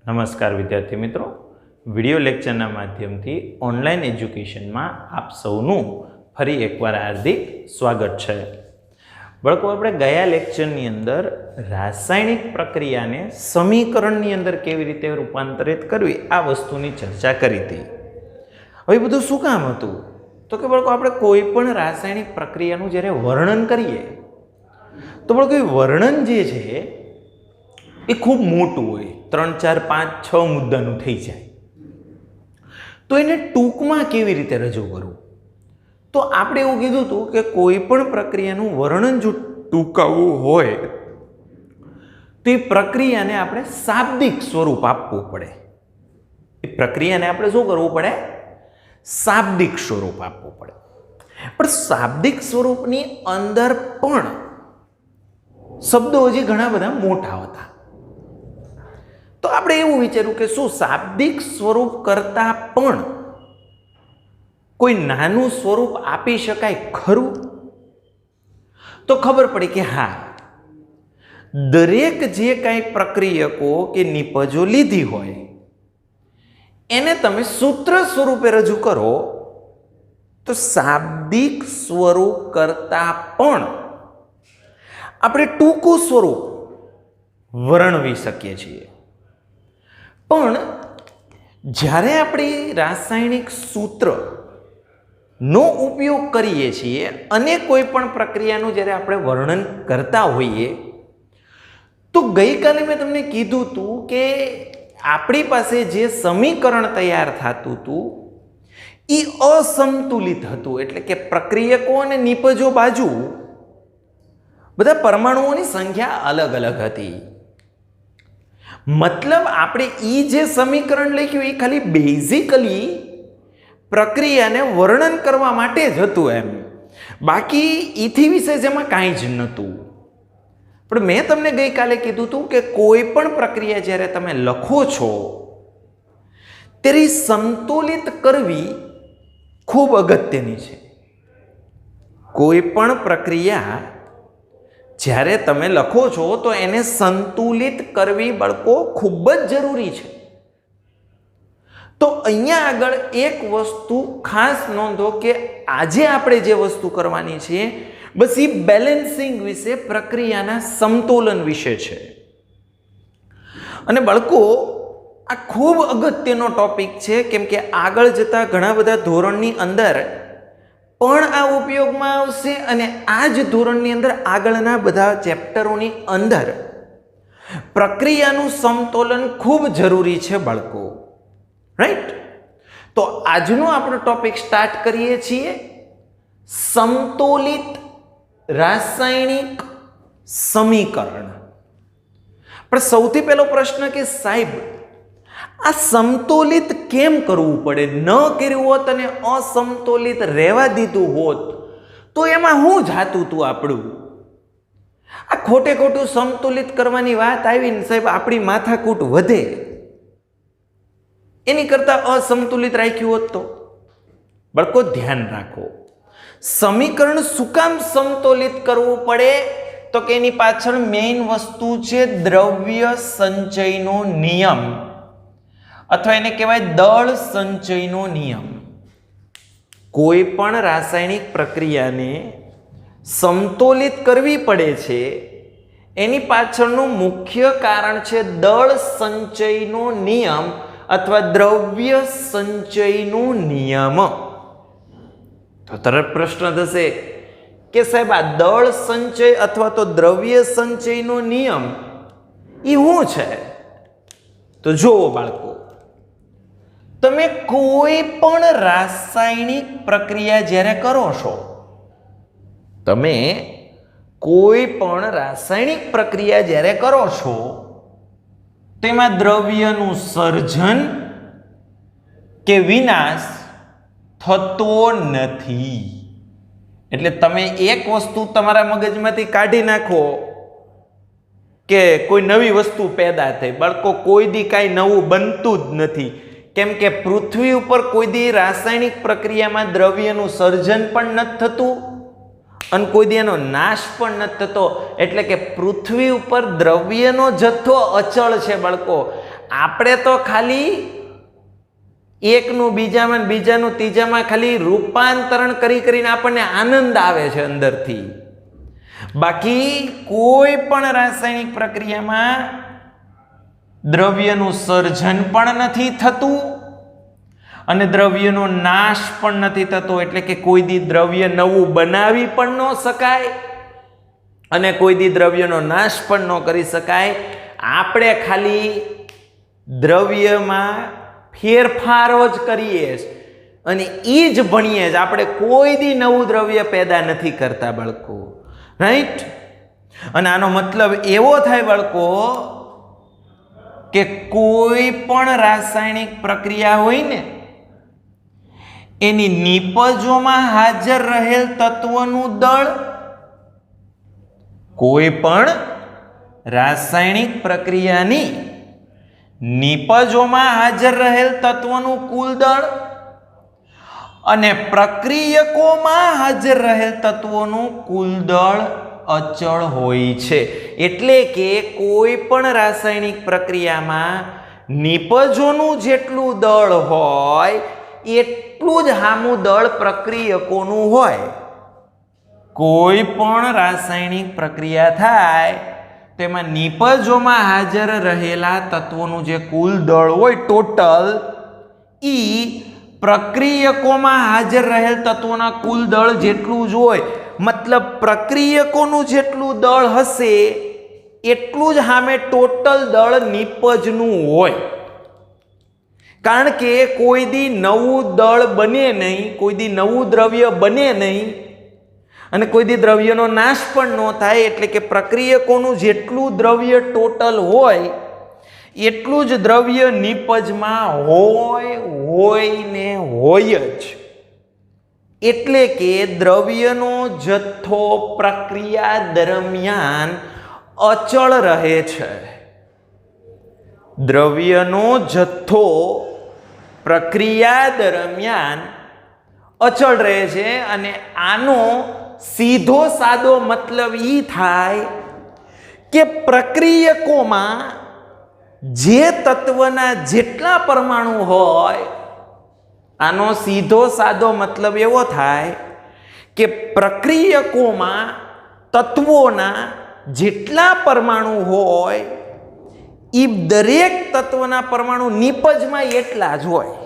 નમસ્કાર વિદ્યાર્થી મિત્રો, વિડિયો લેક્ચરના માધ્યમથી ઓનલાઈન એજ્યુકેશનમાં આપ સૌનું ફરી એકવાર હાર્દિક સ્વાગત છે. બાળકો, આપણે ગયા લેક્ચરની અંદર રાસાયણિક પ્રક્રિયાને સમીકરણની અંદર કેવી રીતે રૂપાંતરિત કરવી આ વસ્તુની ચર્ચા કરી હતી. હવે બધું શું કામ હતું? તો કે બાળકો, આપણે કોઈ પણ રાસાયણિક પ્રક્રિયાનું જ્યારે વર્ણન કરીએ તો બાળકો એ વર્ણન જે છે એ ખૂબ મોટું હોય, 3, 4, 5, 6 મુદ્દાનું થઈ જાય. તો એને ટૂંકમાં કેવી રીતે રજૂ કરવું? તો આપણે એવું કીધું હતું કે કોઈ પણ પ્રક્રિયાનું વર્ણન જો ટૂંકાવવું હોય તો એ પ્રક્રિયાને આપણે શાબ્દિક સ્વરૂપ આપવું પડે. એ પ્રક્રિયાને આપણે શું કરવું પડે? શાબ્દિક સ્વરૂપ આપવું પડે. પણ શાબ્દિક સ્વરૂપની અંદર પણ શબ્દો હજી ઘણા બધા મોટા હતા. તો આપણે એવું વિચાર્યું કે શું શાબ્દિક સ્વરૂપ કરતા પણ કોઈ નાનું સ્વરૂપ આપી શકાય ખરું? તો ખબર પડી કે હા, દરેક જે કાંઈ પ્રક્રિયકો કે નિપજો લીધી હોય એને તમે સૂત્ર સ્વરૂપે રજૂ કરો તો શાબ્દિક સ્વરૂપ કરતા પણ આપણે ટૂંકું સ્વરૂપ વર્ણવી શકીએ છીએ. પણ જ્યારે આપણે રાસાયણિક સૂત્રનો ઉપયોગ કરીએ છીએ અને કોઈ પણ પ્રક્રિયાનું જ્યારે આપણે વર્ણન કરતા હોઈએ તો ગઈકાલે મેં તમને કીધું હતું કે આપણી પાસે જે સમીકરણ તૈયાર થતું હતું એ અસંતુલિત હતું. એટલે કે પ્રક્રિયકો અને નિપજો બાજુ બધા પરમાણુઓની સંખ્યા અલગ અલગ હતી. મતલબ આપણે એ જે સમીકરણ લખ્યું એ ખાલી બેઝિકલી પ્રક્રિયાને વર્ણન કરવા માટે જ હતું એમ, બાકી એથી વિશેષ એમાં કાંઈ જ નહોતું. પણ મેં તમને ગઈકાલે કીધું હતું કે કોઈ પણ પ્રક્રિયા જ્યારે તમે લખો છો ત્યારે સંતુલિત કરવી ખૂબ અગત્યની છે. કોઈ પણ પ્રક્રિયા જ્યારે તમે લખો છો તો એને સંતુલિત કરવી બાળકો ખૂબ જ જરૂરી છે. તો અહીંયા આગળ એક વસ્તુ ખાસ નોંધો કે આજે આપણે જે વસ્તુ કરવાની છે બસ એ બેલેન્સિંગ વિશે, પ્રક્રિયાના સમતોલન વિશે છે. અને બાળકો, આ ખૂબ અગત્યનો ટોપિક છે, કેમ કે આગળ જતા ઘણા બધા ધોરણની અંદર પણ આ ઉપયોગમાં આવશે અને આ જ ધોરણની અંદર આગળના બધા ચેપ્ટરોની અંદર પ્રક્રિયાનું સમતોલન ખૂબ જરૂરી છે બાળકો. રાઈટ? તો આજનો આપણો ટોપિક સ્ટાર્ટ કરીએ છીએ, સમતોલિત રાસાયણિક સમીકરણ. પણ સૌથી પહેલો પ્રશ્ન કે સાહેબ, આ સમતોલિત કેમ કરવું પડે? ન કર્યું હોત અને અસમતોલિત રહેવા દીધું હોત તો એમાં શું જાતું હતું આપણું? આ ખોટે ખોટું સમતુલિત કરવાની વાત આવીને સાહેબ આપણી માથાકૂટ વધે. એની કરતા અસમતુલિત રાખ્યું હોત તો? બાળકો ધ્યાન રાખો, સમીકરણ શું કામ સમતોલિત કરવું પડે? તો કે એની પાછળ મેઇન વસ્તુ છે દ્રવ્ય સંચયનો નિયમ, અથવા એને કહેવાય દળ સંચયનો નિયમ. કોઈ પણ રાસાયણિક પ્રક્રિયાને સમતોલિત કરવી પડે છે એની પાછળનું મુખ્ય કારણ છે દળ સંચયનો નિયમ અથવા દ્રવ્ય સંચયનો નિયમ. તો તરત પ્રશ્ન થશે કે સાહેબ આ દળ સંચય અથવા તો દ્રવ્ય સંચયનો નિયમ એ શું છે? તો જુઓ બાળકો, તમે કોઈ પણ રાસાયણિક પ્રક્રિયા જ્યારે કરો છો, તમે કોઈ પણ રાસાયણિક પ્રક્રિયા જ્યારે કરો છો તેમાં દ્રવ્યનું સર્જન કે વિનાશ થતો નથી. એટલે તમે એક વસ્તુ તમારા મગજમાંથી કાઢી નાખો કે કોઈ નવી વસ્તુ પેદા થઈ. બાળકો, કોઈ દી કાંઈ નવું બનતું જ નથી, કેમ કે પૃથ્વી ઉપર કોઈ દી રાસાયણિક પ્રક્રિયામાં દ્રવ્યનું સર્જન પણ નથી થતું અને કોઈ દી એનો નાશ પણ નથી થતો. એટલે કે પૃથ્વી ઉપર દ્રવ્યનો જથ્થો અચળ છે બાળકો. આપણે તો ખાલી એકનું બીજામાં, બીજાનું ત્રીજામાં ખાલી રૂપાંતરણ કરીને આપણને આનંદ આવે છે અંદરથી. બાકી કોઈ પણ રાસાયણિક પ્રક્રિયામાં દ્રવ્યનું સર્જન પણ નથી થતું અને દ્રવ્યનો નાશ પણ નથી થતો. એટલે કે કોઈ દી દ્રવ્ય નવું બનાવી પણ ન શકાય અને કોઈ દી દ્રવ્યનો નાશ પણ ન કરી શકાય. આપણે ખાલી દ્રવ્યમાં ફેરફારો જ કરીએ અને એ જ ભણીએ જ. આપણે કોઈ દી નવું દ્રવ્ય પેદા નથી કરતા બાળકો, રાઈટ? અને આનો મતલબ એવો થાય બાળકો કે કોઈ પણ રાસાયણિક પ્રક્રિયા હોય ને એની નિપજોમાં હાજર રહેલ તત્વનું દળ, કોઈ પણ રાસાયણિક પ્રક્રિયાની નિપજોમાં હાજર રહેલ તત્વનું કુલ દળ અને પ્રક્રિયકોમાં હાજર રહેલ તત્વોનું કુલ દળ અચળ હોય છે. એટલે કે કોઈ પણ રાસાયણિક પ્રક્રિયામાં નિપજોનું જેટલું દળ હોય એટલું જ સામું દળ પ્રક્રિયકોનું હોય. કોઈ પણ રાસાયણિક પ્રક્રિયા થાય તેમાં નિપજોમાં હાજર રહેલા તત્વોનું જે કુલ દળ હોય ટોટલ, ઈ પ્રક્રિયકોમાં હાજર રહેલ તત્વોના કુલ દળ જેટલું જ હોય. મતલબ પ્રક્રિયકોનું જેટલું દળ હશે એટલું જ સામે ટોટલ દળ નિપજનું હોય. કારણ કે કોઈ દી નવું દળ બને નહીં, કોઈ દી નવું દ્રવ્ય બને નહીં અને કોઈ દી દ્રવ્યનો નાશ પણ ન થાય. એટલે કે પ્રક્રિયકોનું જેટલું દ્રવ્ય ટોટલ હોય એટલું જ દ્રવ્ય નિપજમાં હોય ને હોય જ. એટલે કે દ્રવ્યનો જથ્થો પ્રક્રિયા દરમિયાન અચળ રહે છે. દ્રવ્યનો જથ્થો પ્રક્રિયા દરમિયાન અચળ રહે છે. અને આનો સીધો સાદો મતલબ ઈ થાય કે પ્રક્રિયકોમાં જે તત્વના જેટલા પરમાણુ હોય, આનો સીધો સાદો મતલબ એવો થાય કે પ્રક્રિયકોમાં તત્વોના જેટલા પરમાણુ હોય એ દરેક તત્વના પરમાણુ નિપજમાં એટલા જ હોય.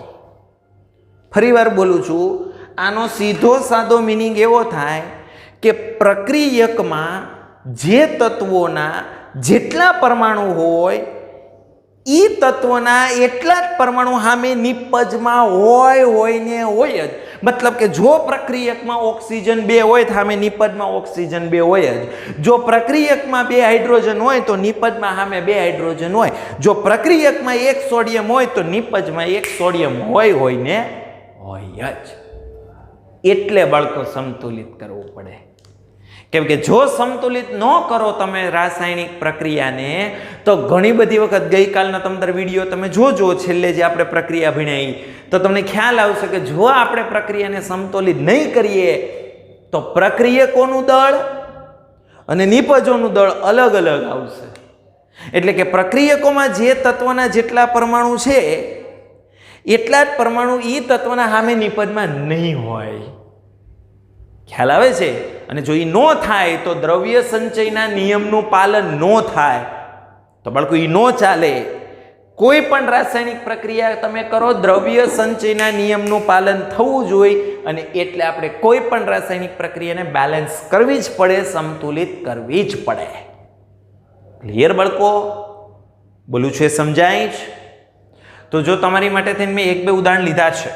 ફરીવાર બોલું છું, આનો સીધો સાદો મિનિંગ એવો થાય કે પ્રક્રિયકમાં જે તત્વોના જેટલા પરમાણુ હોય એ તત્વના એટલા જ પરમાણુ સામે નિપજમાં હોય ને હોય જ. મતલબ કે જો પ્રક્રિયકમાં ઓક્સિજન 2 હોય તો સામે નિપજમાં ઓક્સિજન 2 હોય જ. જો પ્રક્રિયકમાં 2 હાઇડ્રોજન હોય તો નિપજમાં સામે 2 હાઇડ્રોજન હોય. જો પ્રક્રિયકમાં 1 સોડિયમ હોય તો નિપજમાં 1 સોડિયમ હોય ને હોય જ. એટલે બાળકો સમતુલિત કરવું પડે. કેમ કે જો સમતુલિત ન કરો તમે રાસાયણિક પ્રક્રિયાને તો ઘણી બધી વખત ગઈકાલના તમારા વિડીયો તમે જોજો, છેલ્લે જે આપણે પ્રક્રિયા ભણાવી, તો તમને ખ્યાલ આવશે કે જો આપણે પ્રક્રિયાને સમતુલિત નહીં કરીએ તો પ્રક્રિયકોનું દળ અને નિપજોનું દળ અલગ અલગ આવશે. એટલે કે પ્રક્રિયકોમાં જે તત્વના જેટલા પરમાણુ છે એટલા જ પરમાણુ એ તત્વના સામે નિપજમાં નહીં હોય. ખ્યાલ આવે છે? અને જો એ ન થાય તો દ્રવ્ય સંચયના નિયમનું પાલન ન થાય તો બાળકો એ ન ચાલે. કોઈ પણ રાસાયણિક પ્રક્રિયા તમે કરો, દ્રવ્ય સંચયના નિયમનું પાલન થવું જોઈએ. અને એટલે આપણે કોઈ પણ રાસાયણિક પ્રક્રિયાને બેલેન્સ કરવી જ પડે, સમતુલિત કરવી જ પડે. ક્લિયર બાળકો? બોલું છે સમજાય જ? તો જો તમારી માટે થઈને મેં 1-2 ઉદાહરણ લીધા છે.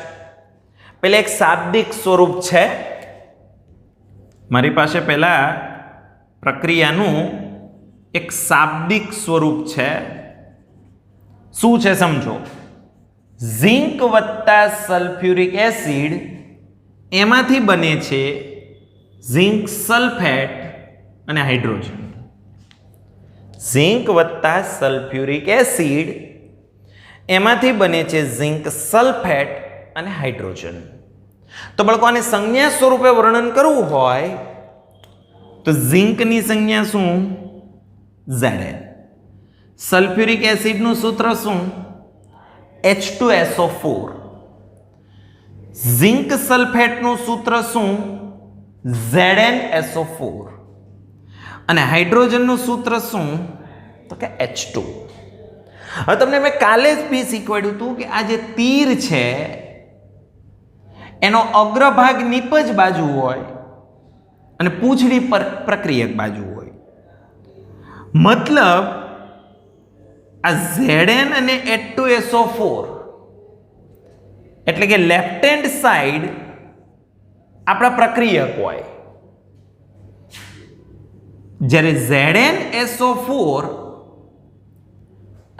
પહેલા એક શાબ્દિક સ્વરૂપ છે. મારી પાસે પહેલા પ્રક્રિયાનું એક શાબ્દિક સ્વરૂપ છે. શું છે સમજો. ઝિંક વત્તા સલ્ફ્યુરિક એસિડ, એમાંથી બને છે ઝિંક સલ્ફેટ અને હાઇડ્રોજન. ઝિંક વત્તા સલ્ફ્યુરિક એસિડ, એમાંથી બને છે ઝિંક સલ્ફેટ અને હાઇડ્રોજન. તો બાળકો આને સંજ્ઞા સ્વરૂપે વર્ણન કરવું હોય તો ઝિંકની સંજ્ઞા શું? Zn. સલ્ફ્યુરિક એસિડનું સૂત્ર શું? H2SO4. ઝિંક સલ્ફેટનું સૂત્ર શું? ZnSO4. અને હાઇડ્રોજનનું સૂત્ર શું? તો કે H2. હવે તમને મેં કાલે જ બી શીખવાડ્યું હતું કે આ જે તીર છે એનો અગ્રભાગ નિપજ બાજુ હોય અને પૂંછડી પર પ્રક્રિયક બાજુ હોય. મતલબ આ Zn અને H2SO4 એટલે કે લેફ્ટ હેન્ડ સાઈડ આપણા પ્રક્રિયક હોય, જ્યારે ZnSO4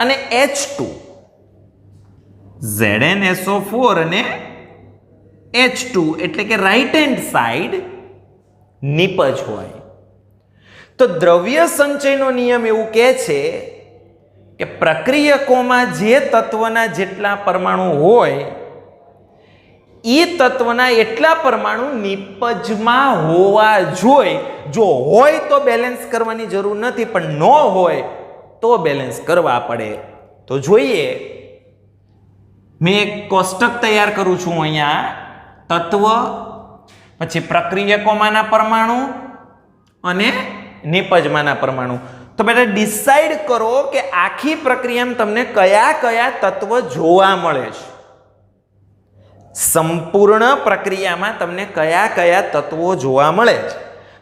અને H2, ZnSO4 અને H2 એટલે કે રાઈટ હેન્ડ સાઈડ નિપજ હોય. તો દ્રવ્ય સંચયનો નિયમ એવું કહે છે કે પ્રક્રિયકોમાં જે તત્વના જેટલા પરમાણુ હોય એ તત્વના એટલા પરમાણુ નિપજમાં હોવા જોઈએ. જો હોય તો બેલેન્સ કરવાની જરૂર નથી, પણ ન હોય તો બેલેન્સ કરવા પડે. તો જોઈએ, મેં એક કોષ્ટક તૈયાર કરું છું અહીંયા. તત્વ, પછી પ્રક્રિયકોમાંના પરમાણુ અને નિપજમાંના પરમાણુ. તો બેટા ડિસાઈડ કરો કે આખી પ્રક્રિયામાં તમને કયા કયા તત્વ જોવા મળે છે. સંપૂર્ણ પ્રક્રિયામાં તમને કયા કયા તત્વો જોવા મળે છે?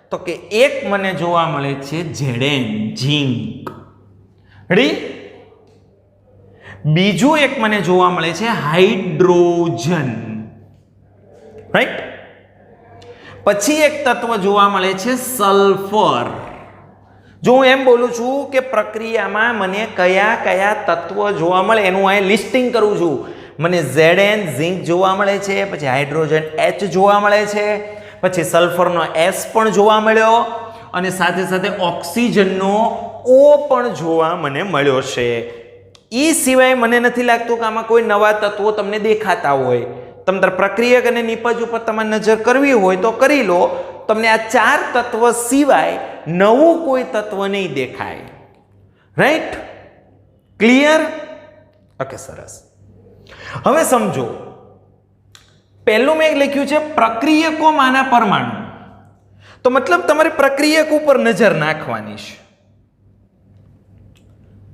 તો કે એક મને જોવા મળે છે Zn, ઝિંક. બીજું એક મને જોવા મળે છે હાઇડ્રોજન, રાઈટ. પછી એક તત્વ જોવા મળે છે સલ્ફર. જો હું એમ બોલું છું કે પ્રક્રિયામાં મને કયા કયા તત્વ જોવા મળે એનું અહીં લિસ્ટિંગ કરું છું. મને Zn, ઝિંક જોવા મળે છે, પછી હાઇડ્રોજન H જોવા મળે છે, પછી સલ્ફરનો S પણ જોવા મળ્યો, અને સાથે સાથે ઓક્સિજનનો O પણ જોવા મને મળ્યો છે. એ સિવાય મને નથી લાગતું કે આમાં કોઈ નવા તત્વો તમને દેખાતા હોય. તમારે પ્રક્રિયક અને નિપજ ઉપર તમારે નજર કરવી હોય તો કરી લો. તમને આ 4 તત્વ સિવાય નવું કોઈ તત્વ નહીં દેખાય. રાઈટ? ક્લિયર? ઓકે, સરસ. હવે સમજો, પહેલું મેં લખ્યું છે પ્રક્રિયકોમાંના પરમાણુ. તો મતલબ તમારે પ્રક્રિયક ઉપર નજર નાખવાની છે.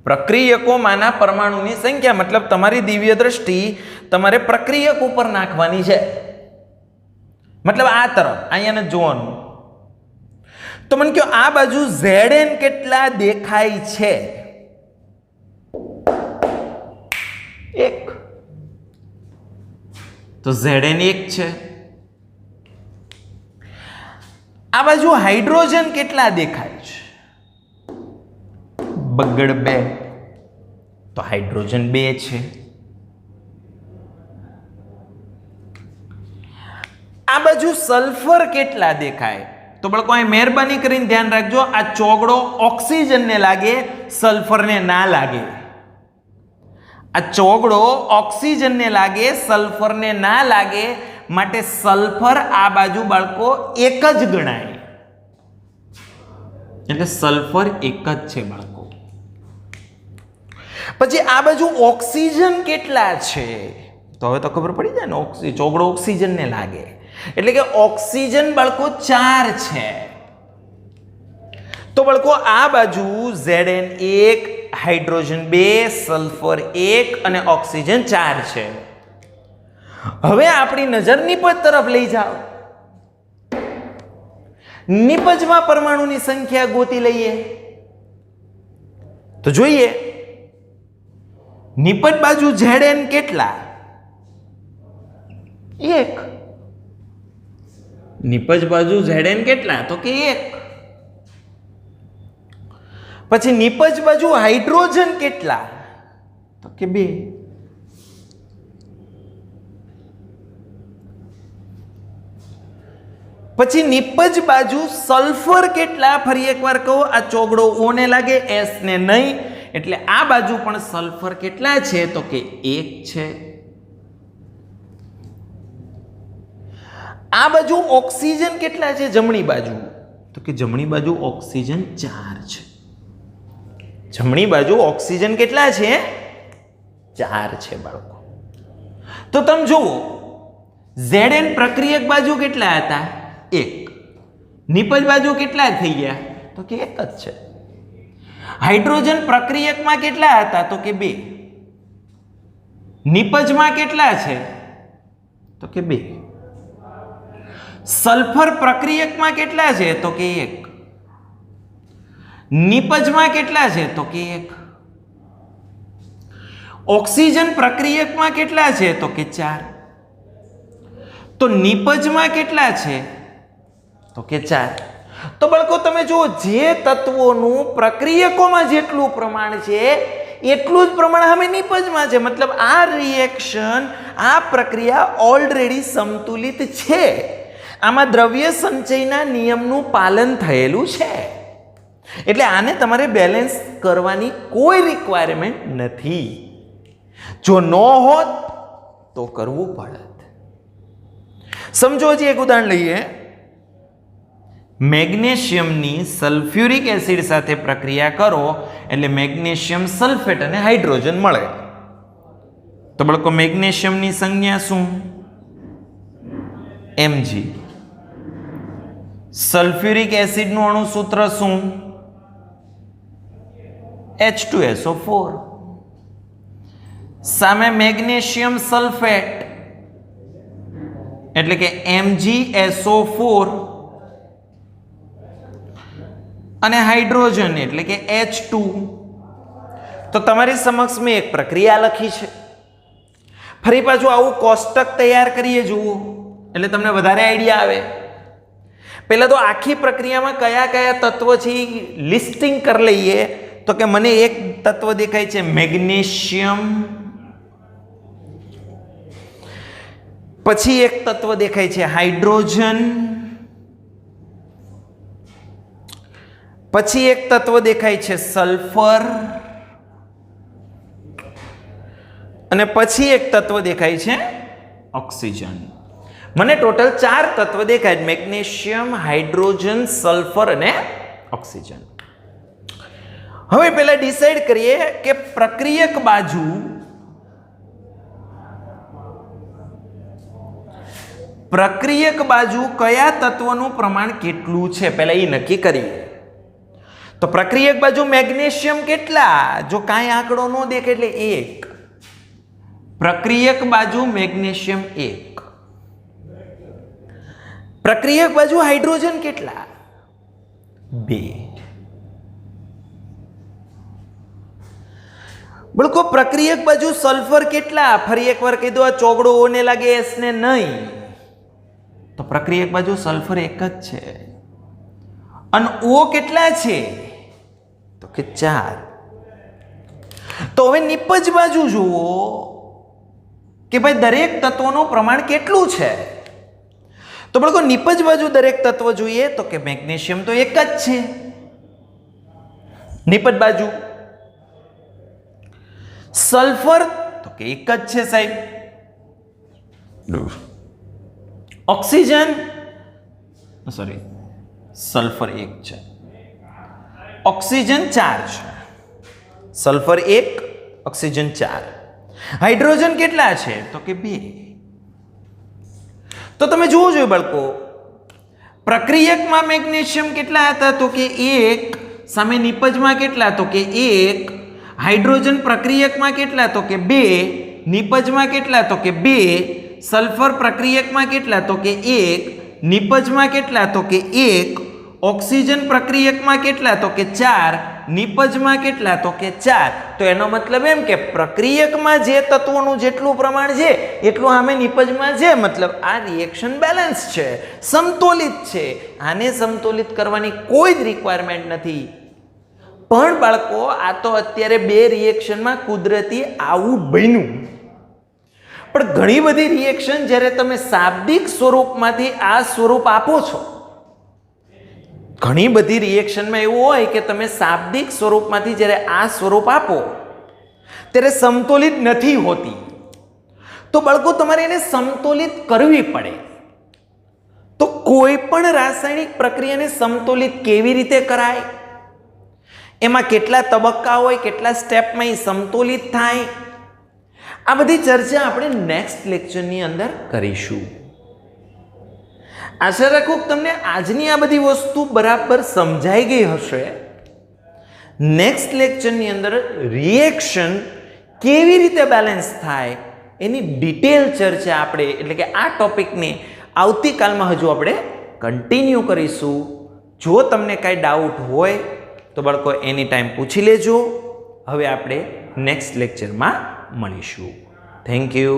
પ્રક્રિયકોમાંના પરમાણુની સંખ્યા, મતલબ તમારી દિવ્ય દ્રષ્ટિ તમારે પ્રક્રિયક ઉપર નાખવાની છે. મતલબ આ તરફ, અહીંયા નથી જોવાનું. તો મને કહો આ બાજુ Zn કેટલા દેખાય છે? 1. તો Zn 1 છે. આ બાજુ હાઇડ્રોજન કેટલા દેખાય છે? બગડ 2. તો હાઇડ્રોજન 2 છે. આ બાજુ સલ્ફર કેટલા દેખાય? તો બાળકો અહીં મહેરબાની કરીને ધ્યાન રાખજો, આ ચોગડો ઓક્સિજનને લાગે, સલ્ફરને ના લાગે. આ ચોગડો ઓક્સિજનને લાગે, સલ્ફરને ના લાગે, માટે સલ્ફર આ બાજુ બાળકો 1 જ ગણાય. એટલે સલ્ફર 1 જ છે બાળકો. પછી આ બાજુ ઓક્સિજન કેટલા છે? તો હવે તો ખબર પડી જાય ને, ચોગડો ઓક્સિજનને લાગે એટલે કે ઓક્સિજન બાળકો 4 છે. તો બાળકો આ બાજુ Zn 1, હાઇડ્રોજન 2, સલ્ફર 1 અને ઓક્સિજન 4 છે. હવે આપણી નજર નિપજ તરફ લઈ જાઓ. નિપજમાં પરમાણુની સંખ્યા ગોતી લઈએ. તો જોઈએ, નિપજ બાજુ Zn કેટલા? 1. નિપજ બાજુ Zn કેટલા? તો કે 1. પછી નિપજ બાજુ હાઇડ્રોજન કેટલા? તો કે 2. પછી નિપજ બાજુ સલ્ફર કેટલા? ફરી એકવાર કહો, આ ચોગડો O ને લાગે, S ને નહીં, એટલે આ બાજુ પણ સલ્ફર કેટલા છે? તો કે 1 છે. આ બાજુ ઓક્સિજન કેટલા છે? જમણી બાજુ તો કે જમણી બાજુ ઓક્સિજન 4 છે. જમણી બાજુ ઓક્સિજન કેટલા છે? 4 છે બાળકો. તો તમે જુઓ Zn પ્રક્રિયક બાજુ કેટલા હતા? 1. નિપજ બાજુ કેટલા થઈ ગયા? તો કે 1 જ છે. હાઇડ્રોજન પ્રક્રિયકમાં કેટલા હતા? તો કે 2. નિપજમાં કેટલા છે? તો કે 2. સલ્ફર પ્રક્રિયકમાં કેટલા છે? તો કે 1. નિપજમાં કેટલા છે? તો કે 1. ઓક્સિજન પ્રક્રિયકમાં કેટલા છે? તો કે 4. તો નિપજમાં કેટલા છે? તો કે 4. તો બાળકો તમે જુઓ જે તત્વોનું પ્રક્રિયકોમાં જેટલું પ્રમાણ છે એટલું જ પ્રમાણ હવે નિપજમાં છે. મતલબ આ રિએક્શન, આ પ્રક્રિયા ઓલરેડી સંતુલિત છે. આમાં દ્રવ્ય સંચયના નિયમનું પાલન થયેલું છે. એટલે આને તમારે બેલેન્સ કરવાની કોઈ રિક્વાયરમેન્ટ નથી. જો ન હોત તો કરવું પડત. સમજો હજી એક ઉદાહરણ લઈએ. મેગ્નેશિયમની સલ્ફ્યુરિક એસિડ સાથે પ્રક્રિયા કરો એટલે મેગ્નેશિયમ સલ્ફેટ અને હાઇડ્રોજન મળે. તો બાળકો મેગ્નેશિયમની સંજ્ઞા શું? Mg. સલ્ફ્યુરિક એસિડનું અણુસૂત્ર શું? H2SO4. સામે મેગ્નેશિયમ સલ્ફેટ એટલે કે MgSO4 અને હાઇડ્રોજન એટલે કે H2. તો તમારી સમક્ષ મેં એક પ્રક્રિયા લખી છે. ફરી પાછું આવું કોષ્ટક તૈયાર કરીએ જુઓ એટલે તમને વધારે આઈડિયા આવે. પહેલા તો આખી પ્રક્રિયામાં કયા કયા તત્વો છે લિસ્ટિંગ કરી લઈએ. તો કે મને એક તત્વ દેખાય છે મેગ્નેશિયમ, પછી એક તત્વ દેખાય છે હાઇડ્રોજન, પછી એક તત્વ દેખાય છે સલ્ફર અને પછી એક તત્વ દેખાય છે ઓક્સિજન. મને ટોટલ 4 તત્વ દેખાય: મેગ્નેશિયમ, હાઇડ્રોજન, સલ્ફર અને ઓક્સિજન. હવે પહેલા ડિસાઈડ કરીએ કે પ્રક્રિયક બાજુ કયા તત્વનું પ્રમાણ કેટલું છે પહેલા એ નક્કી કરીએ. તો પ્રક્રિયક બાજુ મેગ્નેશિયમ કેટલા? જો કાંઈ આંકડો ન દેખે એટલે 1. પ્રક્રિયક બાજુ મેગ્નેશિયમ 1. પ્રક્રિયક બાજુ હાઇડ્રોજન કેટલા? 2. બળકો પ્રક્રિયક બાજુ સલ્ફર કેટલા? ફરી એકવાર કહી દો, આ ચોગડો ઓને લાગે એસ ને નહીં. તો પ્રક્રિયક બાજુ સલ્ફર 1 જ છે. અને ઓ કેટલા છે? તો કે 4. તો હવે નિપજ બાજુ જુઓ કે ભાઈ દરેક તત્વનું પ્રમાણ કેટલું છે. તો બાળકો નિપજ બાજુ દરેક તત્વ જોઈએ તો કે મેગ્નેશિયમ તો 1 જ છે નિપજ બાજુ. સલ્ફર તો કે 1 જ છે સાહેબ. ઓક્સિજન સોરી સલ્ફર 1 છે, ઓક્સિજન 4 છે. Sulphur 1, oxygen 4. હાઇડ્રોજન કેટલા છે? તો કે 2. તો તમે જુઓ જોઈએ બાળકો પ્રક્રિયકમાં મેગ્નેશિયમ કેટલા હતા? તો કે 1. સામે નિપજમાં કેટલા? તો કે 1. હાઇડ્રોજન પ્રક્રિયકમાં કેટલા? તો કે 2. નિપજમાં કેટલા? તો કે 2. સલ્ફર પ્રક્રિયકમાં કેટલા? તો કે 1. નિપજમાં કેટલા? તો કે 1. ઓક્સિજન પ્રક્રિયકમાં કેટલા? તો કે 4. નિપજમાં કેટલા? તો કે 4. તો એનો મતલબ એમ કે પ્રક્રિયકમાં જે તત્વોનું જેટલું પ્રમાણ છે એટલું સામે નિપજમાં છે. મતલબ આ રિએક્શન બેલેન્સ છે, સમતોલિત છે. આને સમતોલિત કરવાની કોઈ જ રિક્વાયરમેન્ટ નથી. પણ બાળકો આ તો અત્યારે 2 રિએક્શનમાં કુદરતી આવું બન્યું. પણ ઘણી બધી રિએક્શન જ્યારે તમે શાબ્દિક સ્વરૂપમાંથી આ સ્વરૂપ આપો છો, ઘણી બધી રિએક્શનમાં એવું હોય કે તમે શાબ્દિક સ્વરૂપમાંથી જ્યારે આ સ્વરૂપ આપો ત્યારે સમતોલિત નથી હોતી. તો બાળકો તમારે એને સમતોલિત કરવી પડે. તો કોઈ પણ રાસાયણિક પ્રક્રિયાને સમતોલિત કેવી રીતે કરાય, એમાં કેટલા તબક્કા હોય, કેટલા સ્ટેપમાં એ સમતોલિત થાય, આ બધી ચર્ચા આપણે નેક્સ્ટ લેક્ચરની અંદર કરીશું. આશા રાખું તમને આજની આ બધી વસ્તુ બરાબર સમજાઈ ગઈ હશે. નેક્સ્ટ લેક્ચરની અંદર રિએક્શન કેવી રીતે બેલેન્સ થાય એની ડિટેલ ચર્ચા આપણે એટલે કે આ ટોપિકને આવતીકાલમાં હજુ આપણે કન્ટિન્યુ કરીશું. જો તમને કાંઈ ડાઉટ હોય તો બાળકો એની ટાઈમ પૂછી લેજો. હવે આપણે નેક્સ્ટ લેક્ચરમાં મળીશું. Thank you.